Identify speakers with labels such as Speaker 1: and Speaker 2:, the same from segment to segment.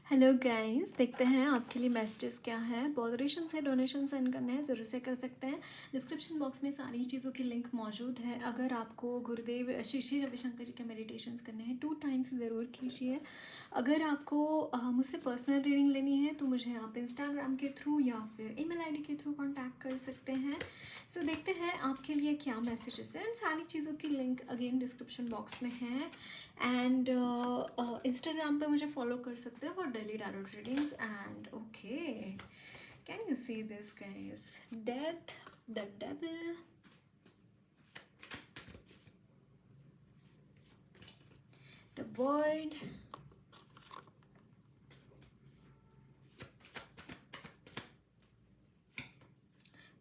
Speaker 1: Hello guys, देखते हैं आपके लिए मैसेजेस क्या है। मॉडरेशन से डोनेशन सेंड करने हैं, ज़रूर से कर सकते हैं। डिस्क्रिप्शन बॉक्स में सारी चीज़ों की लिंक मौजूद है। अगर आपको गुरुदेव श्री श्री रविशंकर जी के मेडिटेशंस करने हैं 2 टाइम्स ज़रूर कीजिए। अगर आपको मुझसे पर्सनल रीडिंग लेनी है तो मुझे आप इंस्टाग्राम के थ्रू या फिर ईमेल आईडी के थ्रू कांटेक्ट कर सकते हैं। सो देखते हैं आपके लिए क्या मैसेजेस हैं। एंड सारी चीज़ों की लिंक अगेन डिस्क्रिप्शन बॉक्स में है। एंड इंस्टाग्राम पे मुझे फॉलो कर सकते हो for daily tarot readings. And okay, can you see this guys? Death, the devil, the world,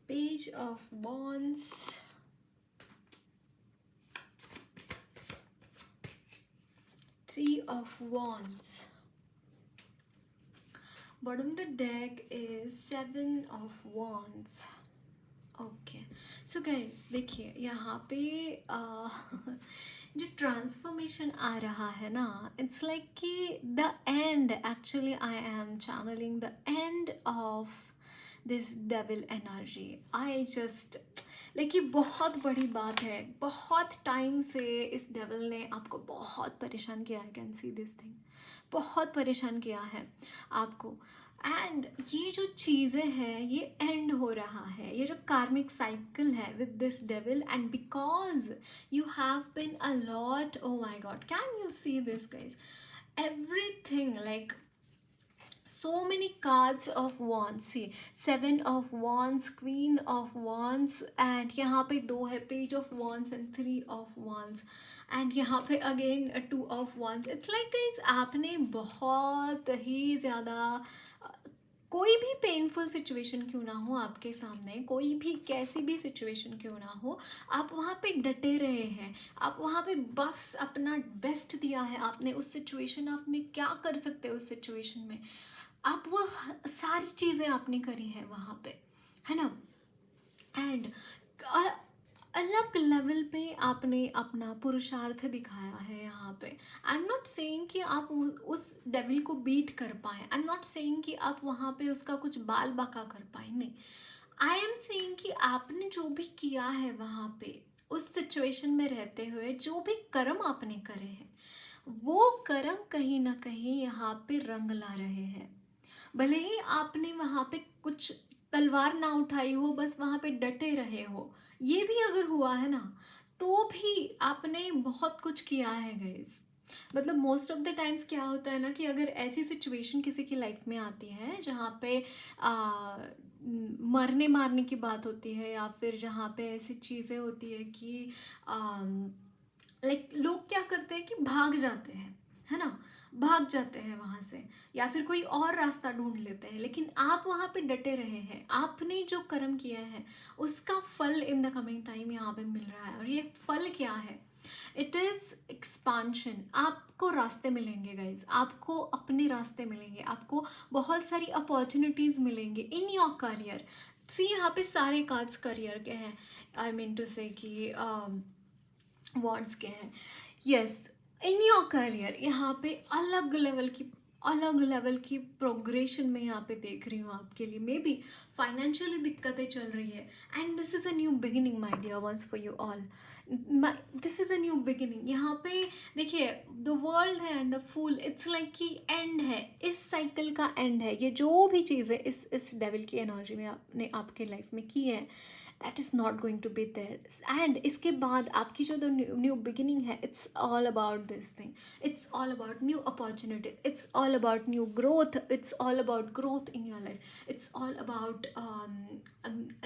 Speaker 1: page of wands, Three of wands. Bottom of the deck is 7 of wands. Okay so guys देखिए यहाँ पे जो transformation आ रहा है ना, it's like कि the end, actually I am channelling the end of this devil energy. I just like ये बहुत बड़ी बात है। बहुत टाइम से इस डेविल ने आपको बहुत परेशान किया। I can see this thing, बहुत परेशान किया है आपको। एंड ये जो चीज़ें हैं ये एंड हो रहा है, ये जो कार्मिक साइकिल है with this devil. And because you have been a lot, oh my God, can you see this guys? Everything like so many cards of wands, see 7 of wands, queen of wands, and यहाँ पे 2 है page of wands and 3 of wands, and यहाँ पे again 2 of wands. It's like guys, आपने बहुत ही ज़्यादा कोई भी पेनफुल सिचुएशन क्यों ना हो आपके सामने, कोई भी कैसी भी सिचुएशन क्यों ना हो, आप वहाँ पे डटे रहे हैं। आप वहाँ पे बस अपना बेस्ट दिया है आपने उस सिचुएशन। आप में क्या कर सकते हो उस सिचुएशन में, आप वो सारी चीज़ें आपने करी हैं वहाँ पे, है ना। एंड अलग लेवल पे आपने अपना पुरुषार्थ दिखाया है यहाँ पे। आई एम नॉट सेइंग कि आप उस डेविल को बीट कर पाए, आई एम नॉट सेइंग कि आप वहाँ पे उसका कुछ बाल बाका कर पाए, नहीं। आई एम सेइंग कि आपने जो भी किया है वहाँ पे उस सिचुएशन में रहते हुए, जो भी कर्म आपने करे हैं, वो कर्म कहीं ना कहीं यहाँ पे रंग ला रहे हैं। भले ही आपने वहाँ पे कुछ तलवार ना उठाई हो, बस वहाँ पे डटे रहे हो, ये भी अगर हुआ है ना, तो भी आपने बहुत कुछ किया है गाइज। मतलब मोस्ट ऑफ द टाइम्स क्या होता है ना कि अगर ऐसी सिचुएशन किसी की लाइफ में आती है जहाँ पे मरने मारने की बात होती है, या फिर जहाँ पे ऐसी चीज़ें होती है कि लाइक लोग क्या करते हैं कि भाग जाते हैं, है ना, भाग जाते हैं वहाँ से, या फिर कोई और रास्ता ढूंढ लेते हैं। लेकिन आप वहाँ पे डटे रहे हैं, आपने जो कर्म किया है उसका फल इन द कमिंग टाइम यहाँ पे मिल रहा है। और ये फल क्या है? It is expansion. आपको रास्ते मिलेंगे गाइज, आपको अपने रास्ते मिलेंगे, आपको बहुत सारी अपॉर्चुनिटीज़ मिलेंगे इन योर करियर। सी यहाँ पे सारे कार्ड्स करियर के हैं। आई मीन टू से कि वॉन्ट्स के हैं। यस, इन योर करियर यहाँ पे अलग लेवल की प्रोग्रेशन में यहाँ पे देख रही हूँ आपके लिए। मे बी फाइनेंशियली दिक्कतें चल रही है, and this is a new beginning my dear once for you all. This is a new beginning. यहाँ पे देखिए द वर्ल्ड है and the fool, it's like कि एंड है, इस साइकिल का एंड है। ये जो भी चीज़ें इस डेविल की एनर्जी में आपने आपके लाइफ में की है, that is not going to be there. And इसके बाद आपकी जो न्यू बिगिनिंग है, it's all about this thing, it's all about new opportunity, it's all about new growth, it's all about growth in your life, it's all about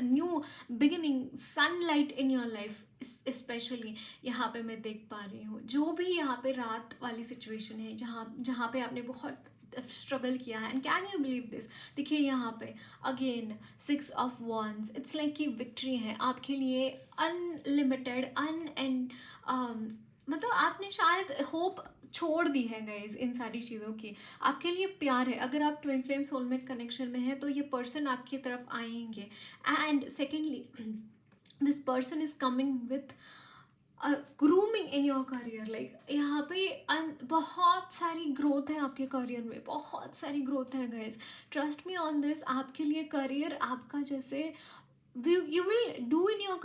Speaker 1: new beginning, sunlight in your life. Specially यहाँ पे मैं देख पा रही हूँ जो भी यहाँ पे रात वाली सिचुएशन है, जहाँ पे आपने बहुत स्ट्रगल किया है। And can you believe this? देखिए यहाँ पे again 6 of wands, it's like कि विक्ट्री है आपके लिए, अनलिमिटेड एंड मतलब आपने शायद होप छोड़ दी है गाइज इन सारी चीज़ों की। आपके लिए प्यार है। अगर आप ट्विन फ्लेम सोलमेट कनेक्शन में है तो ये पर्सन आपकी तरफ आएंगे। And secondly this person is coming with grooming in your career, like यहाँ पे बहुत सारी ग्रोथ है आपके करियर में, बहुत सारी ग्रोथ है guys, trust me on this. आपके लिए करियर आपका जैसे you will do in your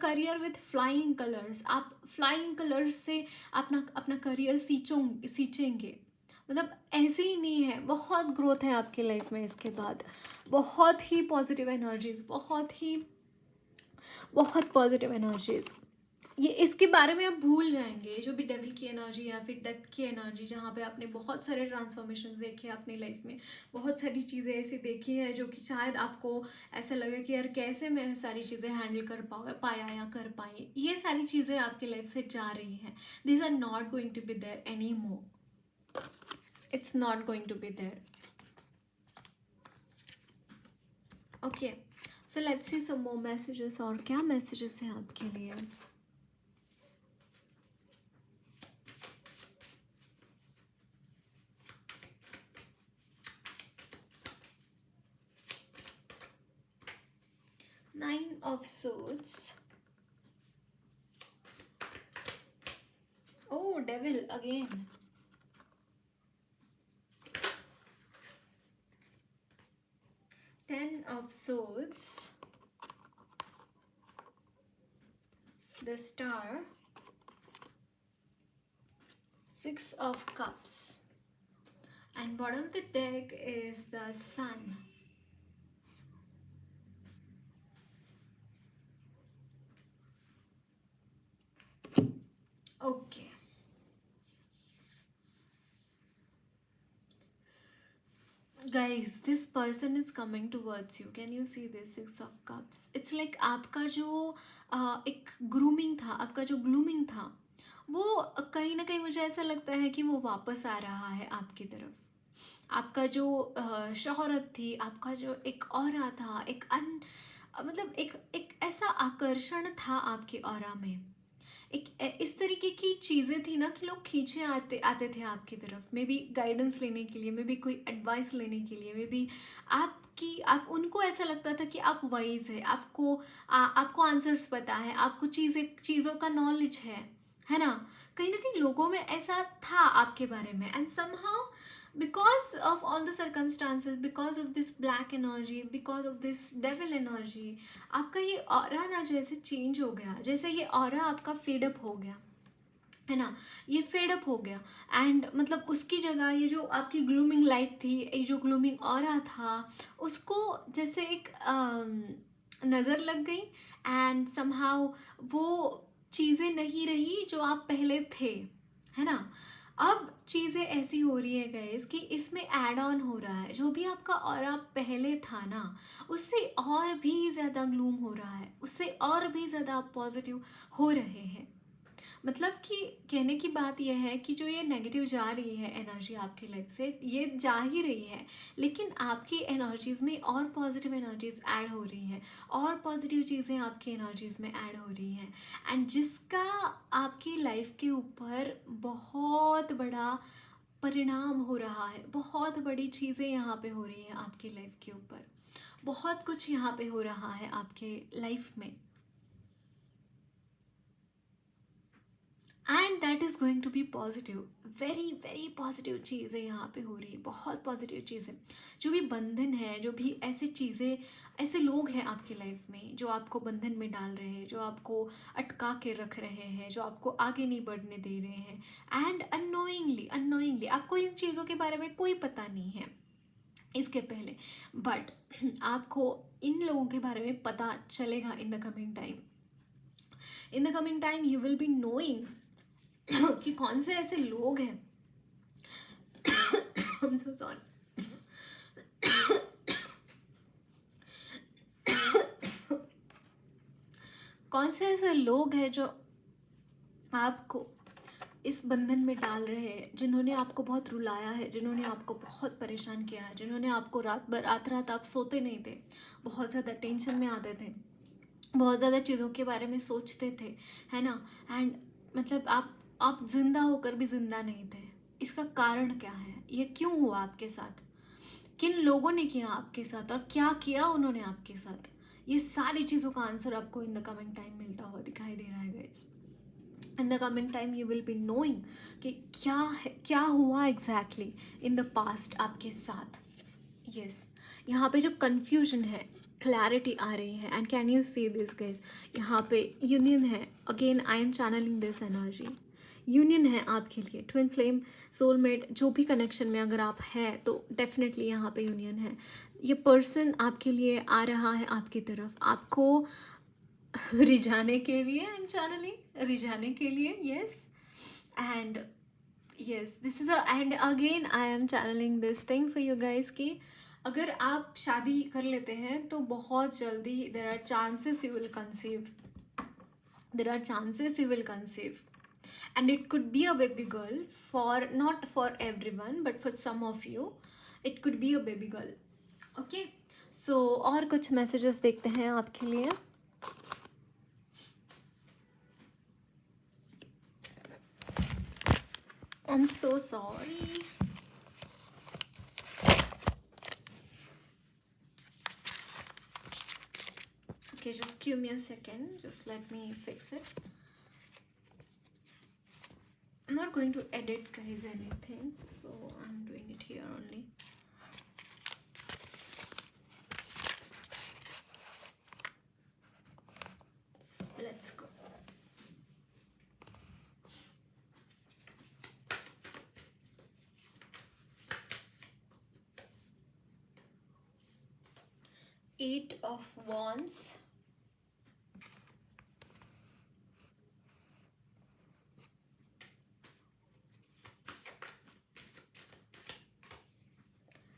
Speaker 1: career with flying colours. आप फ्लाइंग कलर्स से अपना अपना करियर सींचेंगे। मतलब ऐसे ही नहीं है, बहुत ग्रोथ है आपकी लाइफ में इसके बाद, बहुत ही पॉजिटिव एनर्जीज, बहुत पॉजिटिव एनर्जीज। ये इसके बारे में आप भूल जाएंगे, जो भी डेविल की एनर्जी या फिर डेथ की एनर्जी, जहाँ पे आपने बहुत सारे ट्रांसफॉर्मेशन देखे अपनी लाइफ में, बहुत सारी चीज़ें ऐसी देखी है जो कि शायद आपको ऐसा लगे कि यार कैसे मैं सारी चीज़ें हैंडल कर पाया या कर पाई। ये सारी चीज़ें आपकी लाइफ से जा रही हैं। This are not going to be there any more, it's not going to be there. Okay, so let's see some more messages. और क्या मैसेजेस हैं आपके लिए? Nine of Swords. Oh, Devil again. Ten of Swords. The Star. Six of Cups. And bottom of the deck is the Sun. Okay. Guys, this person is coming towards you. Can you see this Six of Cups? It's like आपका जो एक grooming था, आपका जो ग्लूमिंग था, वो कहीं ना कहीं मुझे ऐसा लगता है कि वो वापस आ रहा है आपकी तरफ। आपका जो शोहरत थी, आपका जो एक ऑरा था, मतलब एक ऐसा आकर्षण था आपके ऑरा में, एक इस तरीके की चीज़ें थी ना कि लोग खींचे आते आते थे आपकी तरफ, मे बी गाइडेंस लेने के लिए, मे बी कोई एडवाइस लेने के लिए, मे बी आप उनको ऐसा लगता था कि आप वाइज है, आपको आंसर्स पता है, आपको चीज़ों का नॉलेज है ना। कहीं ना कहीं लोगों में ऐसा था आपके बारे में, and somehow because of all the circumstances, because of this black energy, because of this devil energy, आपका ये ऑरा ना जैसे चेंज हो गया, जैसे ये ऑरा आपका फेडअप हो गया है ना, ये फेडअप हो गया। एंड मतलब उसकी जगह ये जो आपकी ग्लूमिंग लाइट थी, ये जो ग्लूमिंग ऑरा था, उसको जैसे एक नज़र लग गई, एंड समहाउ वो चीज़ें नहीं रही जो आप पहले थे, है ना। अब चीज़ें ऐसी हो रही है गाइस कि इसमें ऐड ऑन हो रहा है, जो भी आपका ऑरा पहले था ना, उससे और भी ज़्यादा ग्लूम हो रहा है, उससे और भी ज़्यादा आप पॉजिटिव हो रहे हैं। मतलब कि कहने की बात यह है कि जो ये नेगेटिव जा रही है एनर्जी आपकी लाइफ से, ये जा ही रही है, लेकिन आपकी एनर्जीज़ में और पॉजिटिव एनर्जीज ऐड हो रही हैं, और पॉजिटिव चीज़ें आपकी एनर्जीज़ में ऐड हो रही हैं, एंड जिसका आपकी लाइफ के ऊपर बहुत बड़ा परिणाम हो रहा है। बहुत बड़ी चीज़ें यहाँ पे हो रही हैं आपकी लाइफ के ऊपर, बहुत कुछ यहाँ पे हो रहा है आपके लाइफ में, and that is going to be positive. Very very positive चीज़ें यहाँ पे हो रही है, बहुत पॉजिटिव चीज़ें। जो भी बंधन है, जो भी ऐसी चीज़ें, ऐसे लोग हैं आपकी लाइफ में जो आपको बंधन में डाल रहे हैं, जो आपको अटका के रख रहे हैं, जो आपको आगे नहीं बढ़ने दे रहे हैं, एंड अननोइंगली आपको इन चीज़ों के बारे में कोई पता नहीं है इसके पहले, बट आपको इन लोगों के बारे में पता चलेगा in the coming time. In the coming time you will be knowing कि कौन से ऐसे लोग हैं I'm so sorry. कौन से ऐसे लोग हैं जो आपको इस बंधन में डाल रहे हैं, जिन्होंने आपको बहुत रुलाया है, जिन्होंने आपको बहुत परेशान किया है, जिन्होंने आपको रात आप सोते नहीं थे, बहुत ज़्यादा टेंशन में आते थे, बहुत ज़्यादा चीज़ों के बारे में सोचते थे, है ना। एंड मतलब आप जिंदा होकर भी जिंदा नहीं थे। इसका कारण क्या है, ये क्यों हुआ आपके साथ, किन लोगों ने किया आपके साथ, और क्या किया उन्होंने आपके साथ, ये सारी चीज़ों का आंसर आपको इन द कमिंग टाइम मिलता हुआ दिखाई दे रहा है guys. In the coming time you will be knowing कि क्या है, क्या हुआ एग्जैक्टली इन द पास्ट आपके साथ. यस, यहाँ पे जो कन्फ्यूजन है, क्लैरिटी आ रही है. And can you see this guys, यहाँ पे यूनियन है. Again I am channelling this energy. Union है आपके लिए, ट्विन फ्लेम, सोलमेट, जो भी कनेक्शन में अगर आप हैं तो डेफिनेटली यहाँ पे यूनियन है. ये पर्सन आपके लिए आ रहा है आपकी तरफ, आपको रिझाने के लिए. आई एम चैनलिंग रिझाने के लिए. Yes, and yes this is and again I am channelling this thing for you guys कि अगर आप शादी कर लेते हैं तो बहुत जल्दी there are chances you will conceive. There are chances you will conceive. And it could be a baby girl, for not for everyone but for some of you it could be a baby girl. Okay, so और कुछ messages देखते हैं आपके लिए. I'm so sorry. Okay, just give me a second, just let me fix it. I'm not going to edit guys anything, so I'm doing it here only. So let's go. Eight of Wands,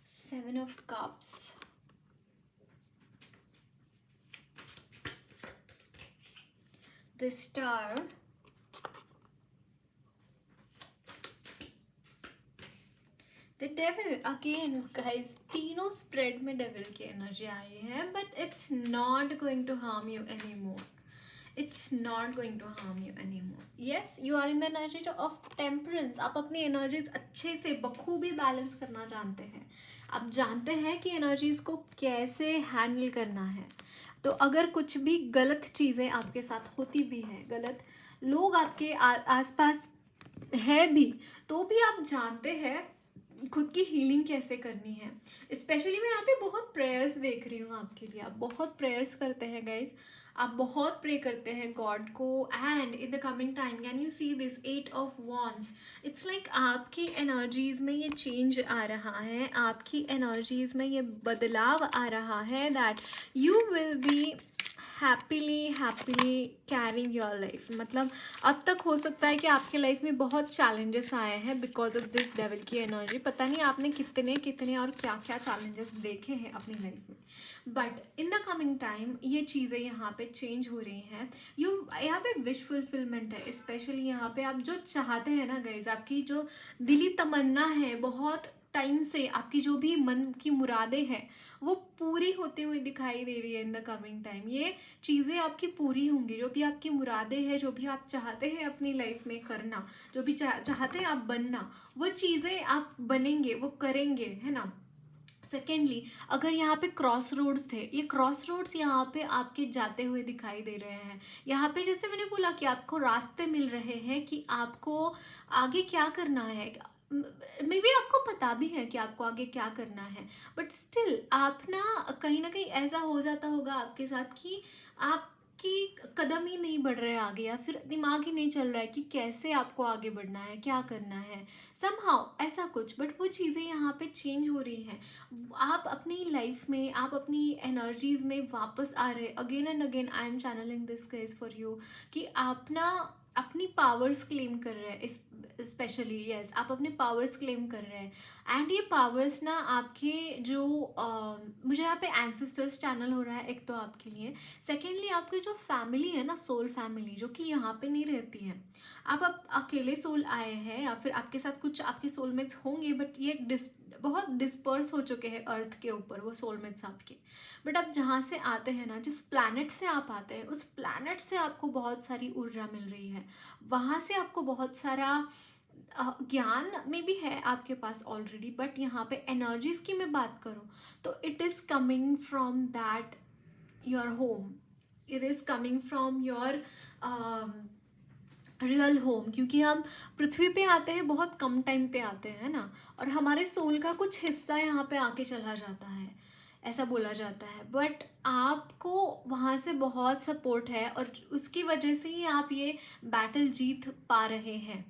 Speaker 1: Seven of Cups, the Star, the Devil. Again guys, तीनों spread में devil की energy आई है, but it's not going to harm you any more. It's not going to harm you anymore. Yes, you are in the energy of temperance. आप अपनी energies अच्छे से बखूबी बैलेंस करना जानते हैं. आप जानते हैं कि एनर्जीज को कैसे हैंडल करना है. तो अगर कुछ भी गलत चीज़ें आपके साथ होती भी हैं, गलत लोग आपके आसपास है भी, तो भी आप जानते हैं खुद की हीलिंग कैसे करनी है. स्पेशली मैं यहाँ पे बहुत प्रेयर्स देख रही हूँ आपके लिए. आप बहुत प्रेयर्स करते हैं गाइज, आप बहुत प्रे करते हैं गॉड को. And in the coming time can you see this 8 of wands. It's like आपकी एनर्जीज में ये चेंज आ रहा है, आपकी एनर्जीज में ये बदलाव आ रहा है, that you will be happily carrying your life. मतलब अब तक हो सकता है कि आपके लाइफ में बहुत चैलेंजेस आए हैं बिकॉज ऑफ दिस डेविल की एनर्जी. पता नहीं आपने कितने और क्या क्या चैलेंजेस देखे हैं अपनी लाइफ में, but in the coming time ये चीज़ें यहाँ पे चेंज हो रही हैं. यहाँ पे विश फुलफिलमेंट है. स्पेशली यहाँ पे आप जो चाहते हैं ना गाइज, आपकी जो दिली तमन्ना है बहुत टाइम से, आपकी जो भी मन की मुरादें हैं वो पूरी होती हुई दिखाई दे रही है. इन द कमिंग टाइम ये चीज़ें आपकी पूरी होंगी. जो भी आपकी मुरादें हैं, जो भी आप चाहते हैं अपनी लाइफ में करना, जो भी चाहते हैं आप बनना, वो चीज़ें आप बनेंगे, वो करेंगे, है ना. सेकेंडली, अगर यहाँ पे क्रॉस रोड्स थे, ये क्रॉस रोड्स यहाँ पे आपके जाते हुए दिखाई दे रहे हैं. यहाँ पे जैसे मैंने बोला कि आपको रास्ते मिल रहे हैं कि आपको आगे क्या करना है. मे बी आपको पता भी है कि आपको आगे क्या करना है, बट स्टिल आप ना कहीं ऐसा हो जाता होगा आपके साथ कि आपकी कदम ही नहीं बढ़ रहे आगे, या फिर दिमाग ही नहीं चल रहा है कि कैसे आपको आगे बढ़ना है, क्या करना है, समहाउ ऐसा कुछ. बट वो चीज़ें यहाँ पे चेंज हो रही हैं. आप अपनी लाइफ में, आप अपनी एनर्जीज में वापस आ रहे. Again and again I am channelling this case for you कि आप ना अपनी पावर्स क्लेम कर रहे हैं. स्पेशली यस, आप अपने पावर्स क्लेम कर रहे हैं. एंड ये पावर्स ना आपके जो मुझे यहाँ पे एंसेस्टर्स चैनल हो रहा है एक तो आपके लिए. सेकेंडली आपकी जो फैमिली है ना, सोल फैमिली, जो कि यहाँ पे नहीं रहती है. आप अकेले सोल आए हैं या फिर आपके साथ कुछ आपके सोलमेट्स होंगे, बट ये बहुत डिस्पर्स हो चुके हैं अर्थ के ऊपर वो सोलमेट्स आपके. बट आप जहाँ से आते हैं ना, जिस प्लैनेट से आप आते हैं, उस प्लैनेट से आपको बहुत सारी ऊर्जा मिल रही है. वहाँ से आपको बहुत सारा ज्ञान में भी है आपके पास ऑलरेडी. बट यहाँ पे एनर्जीज की मैं बात करूँ तो it is coming from that your home. It is coming from your real home, क्योंकि हम पृथ्वी पे आते हैं बहुत कम टाइम पे आते हैं ना, और हमारे सोल का कुछ हिस्सा यहाँ पे आके चला जाता है, ऐसा बोला जाता है। बट आपको वहाँ से बहुत सपोर्ट है, और उसकी वजह से ही आप ये बैटल जीत पा रहे हैं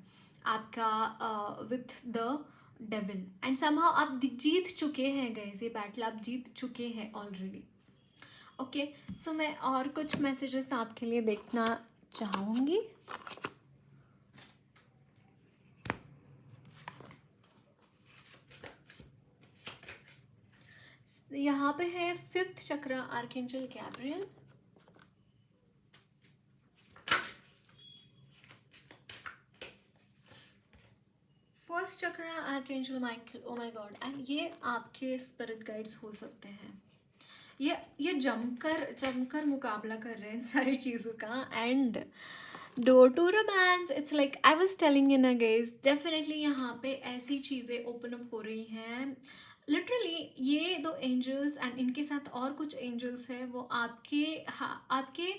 Speaker 1: आपका with the devil, and somehow आप जीत चुके हैं गाइस, ये बैटल आप जीत चुके हैं ऑलरेडी। ओके, सो मैं और कुछ मैसेजेस आपके लिए देखना चाहूँगी। यहाँ पे है 5th चक्र आर्कएंजल गैब्रियल, फर्स्ट चक्र archangel Michael. Oh my God, and ये आपके स्पिरिट गाइड्स हो सकते हैं। ये जमकर मुकाबला कर रहे हैं इन सारी चीज़ों का। And door to romance, it's like I was telling you ना गाइस, डेफिनेटली यहाँ पे ऐसी चीज़ें ओपन अप हो रही हैं। लिटरली ये दो एंजल्स एंड इनके साथ और कुछ एंजल्स हैं, वो आपके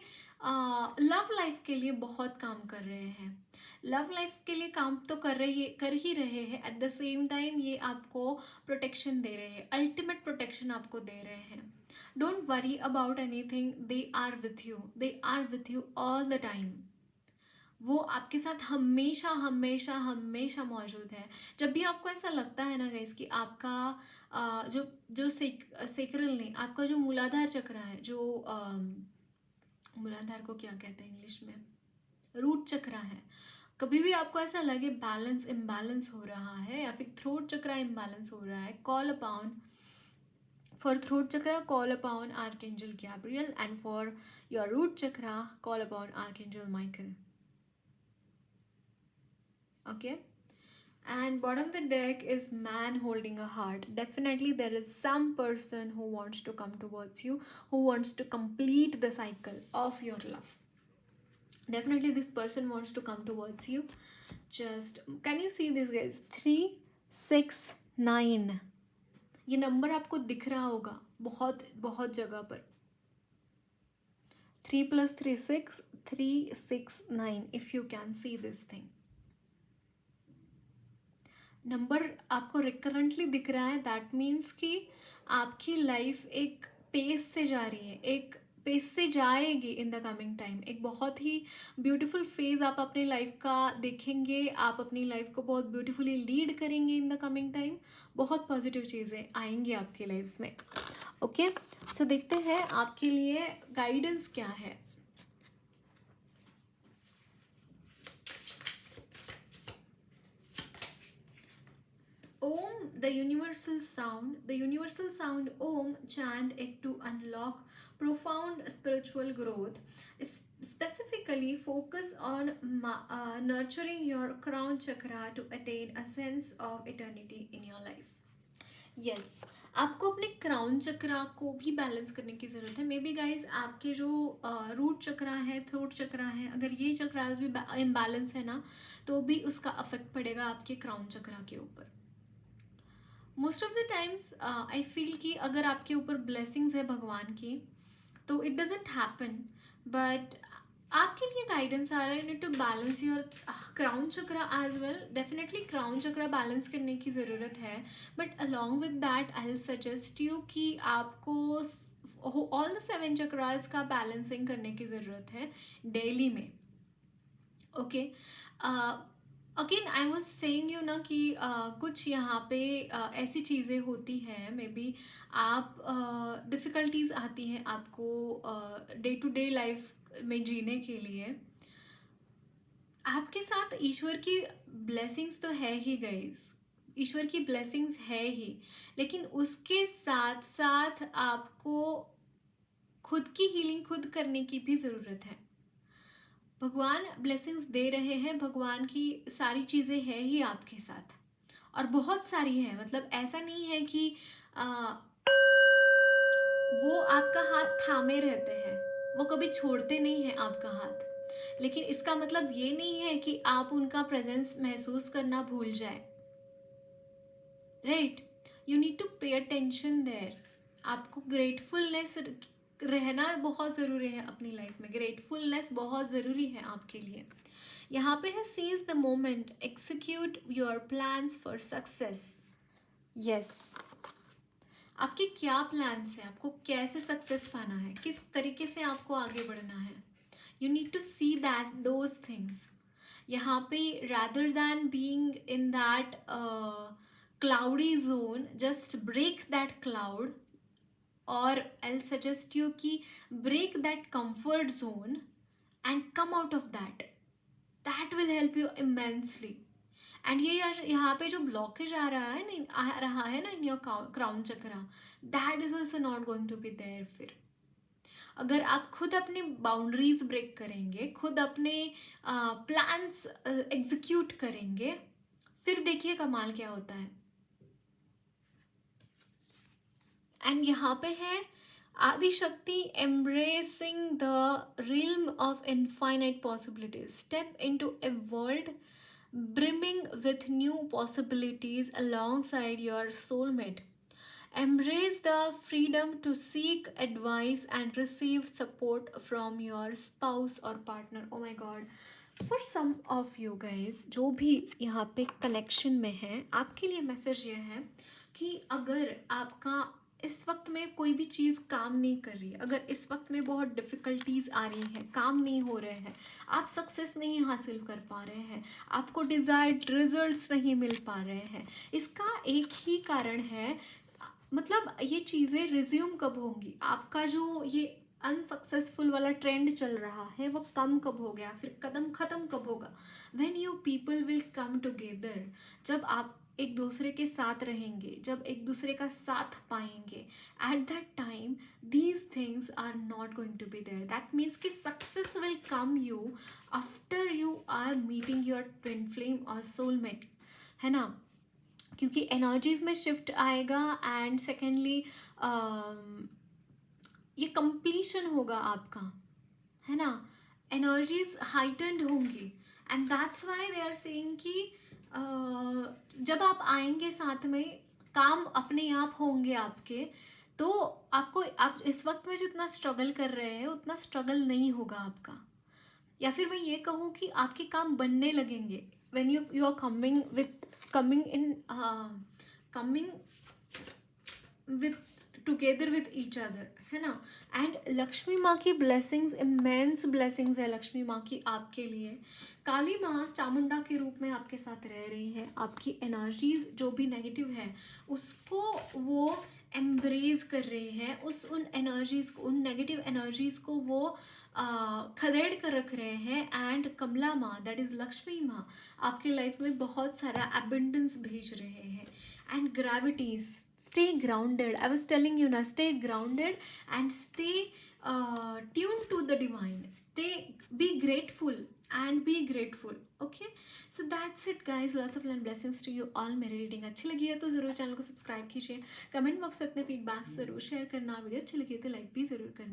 Speaker 1: लव लाइफ के लिए बहुत काम कर रहे हैं। लव लाइफ के लिए काम तो कर ही रहे हैं, एट द सेम टाइम ये आपको प्रोटेक्शन दे रहे हैं, अल्टीमेट प्रोटेक्शन आपको दे रहे हैं। Don't worry about anything, they are with you all the time. वो आपके साथ हमेशा हमेशा हमेशा मौजूद है। जब भी आपको ऐसा लगता है ना गाइस कि आपका जो सेक्रल नहीं, आपका जो मूलाधार चक्र है, जो मूलाधार को क्या कहते हैं इंग्लिश में, रूट चक्र है, कभी भी आपको ऐसा लगे बैलेंस इम्बैलेंस हो रहा है, या फिर थ्रोट चक्र इम्बैलेंस हो रहा है, call upon for throat chakra, call upon Archangel Gabriel, and for your root chakra, call upon Archangel Michael. Okay, and bottom of the deck is man holding a heart. Definitely there is some person who wants to come towards you, who wants to complete the cycle of your love. Definitely this person wants to come towards you. Just can you see this guys, 3 6 9, ये number आपको दिख रहा होगा बहुत बहुत जगह पर। 3 + 3 6, 3 6 9, if you can see this thing, number आपको रिकरेंटली दिख रहा है। दैट मीन्स कि आपकी लाइफ एक पेस से जा रही है, एक पेस से जाएगी इन द कमिंग टाइम। एक बहुत ही ब्यूटीफुल फेज आप अपने लाइफ का देखेंगे, आप अपनी लाइफ को बहुत ब्यूटीफुली लीड करेंगे इन द कमिंग टाइम। बहुत पॉजिटिव चीज़ें आएंगी आपकी लाइफ में। ओके, सो देखते हैं आपके लिए गाइडेंस क्या है। Om, the universal sound Om, chant it to unlock profound spiritual growth. Specifically, focus on nurturing your crown chakra to attain a sense of eternity in your life. Yes, आपको अपने crown चक्रा को भी balance करने की ज़रूरत है। May be guys आपके जो रूट चक्रा है, थ्रोट चक्रा है, अगर ये चक्रास भी इम्बैलेंस है ना, तो भी उसका अफेक्ट पड़ेगा आपके क्राउन चक्रा के ऊपर। Most of the times I feel कि अगर आपके ऊपर ब्लेसिंग्स है भगवान की, तो इट डजेंट हैपन, बट आपके लिए गाइडेंस आ रहा है, you need to balance your crown chakra as well. Definitely crown chakra balance करने की ज़रूरत है, but along with that I will suggest you कि आपको ऑल द 7 चक्रास का बैलेंसिंग करने की ज़रूरत है डेली में। Okay, again I was saying you ना कि कुछ यहाँ पे ऐसी चीज़ें होती हैं, मे बी आप डिफ़िकल्टीज आती हैं आपको डे टू डे लाइफ में जीने के लिए। आपके साथ ईश्वर की ब्लेसिंग्स तो है ही गाइस, ईश्वर की ब्लेसिंग्स है ही, लेकिन उसके साथ साथ आपको खुद की हीलिंग खुद करने की भी ज़रूरत है। भगवान ब्लेसिंग्स दे रहे हैं, भगवान की सारी चीज़ें हैं ही आपके साथ, और बहुत सारी है। मतलब ऐसा नहीं है कि वो आपका हाथ थामे रहते हैं, वो कभी छोड़ते नहीं हैं आपका हाथ, लेकिन इसका मतलब ये नहीं है कि आप उनका प्रेजेंस महसूस करना भूल जाए। Right, you need to pay attention there. आपको ग्रेटफुलनेस रहना बहुत ज़रूरी है अपनी लाइफ में, ग्रेटफुलनेस बहुत ज़रूरी है आपके लिए। यहाँ पे है seize the moment, execute your plans for success. Yes, आपके क्या प्लान्स हैं, आपको कैसे सक्सेस पाना है, किस तरीके से आपको आगे बढ़ना है, you need to see that those things. यहाँ पे rather than being in that cloudy zone, just break that cloud, or I'll suggest you कि break that comfort zone and come out of that. That will help you immensely. And ये यहाँ पे जो blockage आ रहा है ना in your crown chakra, that is also not going to be there. फिर अगर आप खुद अपनी बाउंड्रीज ब्रेक करेंगे, खुद अपने प्लान्स एग्जीक्यूट करेंगे, फिर देखिए कमाल क्या होता है। एंड यहाँ पे है Adishakti embracing the realm of infinite possibilities, step into a world brimming with new possibilities alongside your soulmate. Embrace the freedom to seek advice and receive support from your spouse or partner. Oh my god, for some of you guys जो भी यहाँ पे connection में है, आपके लिए message ये है कि अगर आपका इस वक्त में कोई भी चीज़ काम नहीं कर रही है, अगर इस वक्त में बहुत डिफ़िकल्टीज़ आ रही हैं, काम नहीं हो रहे हैं, आप सक्सेस नहीं हासिल कर पा रहे हैं, आपको डिज़ायर्ड रिजल्ट्स नहीं मिल पा रहे हैं, इसका एक ही कारण है, मतलब ये चीज़ें रिज्यूम कब होंगी, आपका जो ये अनसक्सेसफुल वाला ट्रेंड चल रहा है वो कम कब हो गया, फिर कदम ख़त्म कब होगा। When you people will come together, जब आप एक दूसरे के साथ रहेंगे, जब एक दूसरे का साथ पाएंगे, at that time these things are not going to be there. That means कि success will come you after you are meeting your twin flame और सोलमेट, है ना, क्योंकि एनर्जीज में शिफ्ट आएगा। एंड सेकेंडली ये कंप्लीशन होगा आपका, है ना, एनर्जीज हाइटेंड होंगी। And that's why they are saying कि जब आप आएंगे साथ में, काम अपने आप होंगे आपके, तो आपको आप इस वक्त में जितना स्ट्रगल कर रहे हैं उतना स्ट्रगल नहीं होगा आपका। या फिर मैं ये कहूँ कि आपके काम बनने लगेंगे when you are coming with together with each other, है ना। एंड लक्ष्मी माँ की ब्लेसिंग्स, इमेंस ब्लेसिंग्स है लक्ष्मी माँ की आपके लिए। काली माँ चामुंडा के रूप में आपके साथ रह रही है, आपकी एनर्जीज जो भी नेगेटिव है उसको वो एम्ब्रेस कर रही है, उन एनर्जीज को, उन नेगेटिव एनर्जीज को वो खदेड़ कर रख रहे हैं। एंड कमला माँ, दैट इज़ लक्ष्मी माँ, आपके लाइफ में बहुत सारा एबंडेंस भेज रहे हैं। And gravities, stay grounded, I was telling you na, stay grounded and stay tuned to the divine, be grateful and be grateful, okay? So that's it guys, lots of love, blessings to you all। मेरी reading अच्छी लगी है तो ज़रूर channel को subscribe कीजिए, comment box में अपने फीडबैक ज़रूर शेयर करना, वीडियो अच्छी लगी है तो लाइक भी ज़रूर करना।